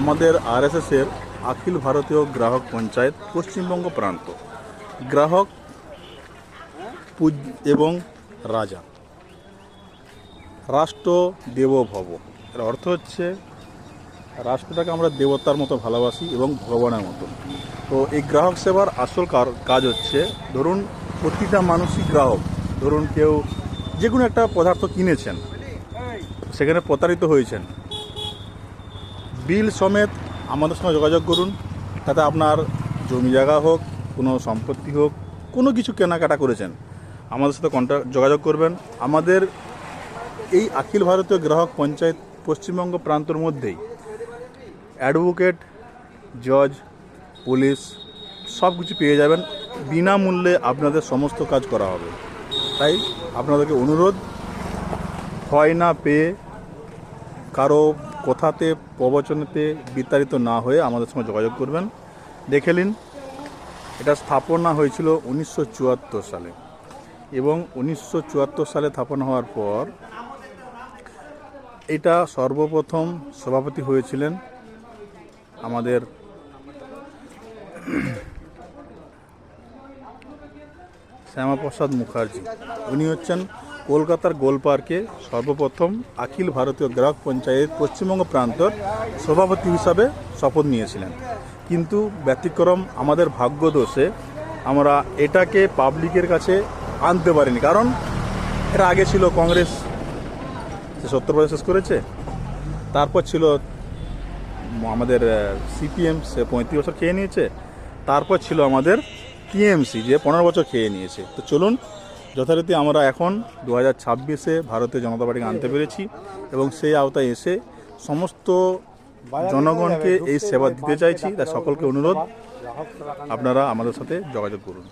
আমাদের আরএসএসের অখিল ভারতীয় গ্রাহক পঞ্চায়েত পশ্চিমবঙ্গ প্রান্ত গ্রাহক এবং রাজা রাষ্ট্র দেব ভব। এর অর্থ হচ্ছে রাষ্ট্রটাকে আমরা দেবতার মতো ভালোবাসি এবং ভগবানের মতো। তো এই গ্রাহক সেবার আসল কাজ হচ্ছে, ধরুন প্রতিটা মানুষই গ্রাহক। ধরুন কেউ যে কোনো একটা পদার্থ কিনেছেন, সেখানে প্রতারিত হয়েছেন, বিল সমেত আমাদের সঙ্গে যোগাযোগ করুন। তাতে আপনার জমি জায়গা হোক, কোনো সম্পত্তি হোক, কোনো কিছু কেনাকাটা করেছেন, আমাদের সাথে যোগাযোগ করবেন। আমাদের এই অখিল ভারতীয় গ্রাহক পঞ্চায়েত পশ্চিমবঙ্গ প্রান্তর মধ্যেই অ্যাডভোকেট, জজ, পুলিশ সব কিছু পেয়ে যাবেন। বিনামূল্যে আপনাদের সমস্ত কাজ করা হবে। তাই আপনাদেরকে অনুরোধ, হয় না পেয়ে কারো কথাতে প্রবচনেতে বিতাড়িত না হয়ে আমাদের সঙ্গে যোগাযোগ করবেন। দেখে নিন, এটা স্থাপনা হয়েছিল 1974 সালে, এবং 1974 সালে স্থাপনা হওয়ার পর এটা সর্বপ্রথম সভাপতি হয়েছিলেন আমাদের শ্যামাপ্রসাদ মুখার্জি। উনি হচ্ছেন কলকাতার গোলপার্কে সর্বপ্রথম অখিল ভারতীয় গ্রাহক পঞ্চায়েত পশ্চিমবঙ্গ প্রান্তর সভাপতি হিসাবে শপথ নিয়েছিলেন। কিন্তু ব্যতিক্রম আমাদের ভাগ্যদোষে আমরা এটাকে পাবলিকের কাছে আনতে পারিনি, কারণ এর আগে ছিল কংগ্রেস, সে 70 বছর শেষ করেছে। তারপর ছিল আমাদের সিপিএম, সে 35 বছর খেয়ে নিয়েছে। তারপর ছিল আমাদের টিএমসি, যে 15 বছর খেয়ে নিয়েছে। তো চলুন, যথারীতি আমরা এখন 2026-এ ভারতীয় জনতা পার্টিকে আনতে পেরেছি, এবং সেই আওতায় এসে সমস্ত জনগণকে এই সেবা দিতে চাইছি। তাই সকলকে অনুরোধ, আপনারা আমাদের সাথে যোগাযোগ করুন।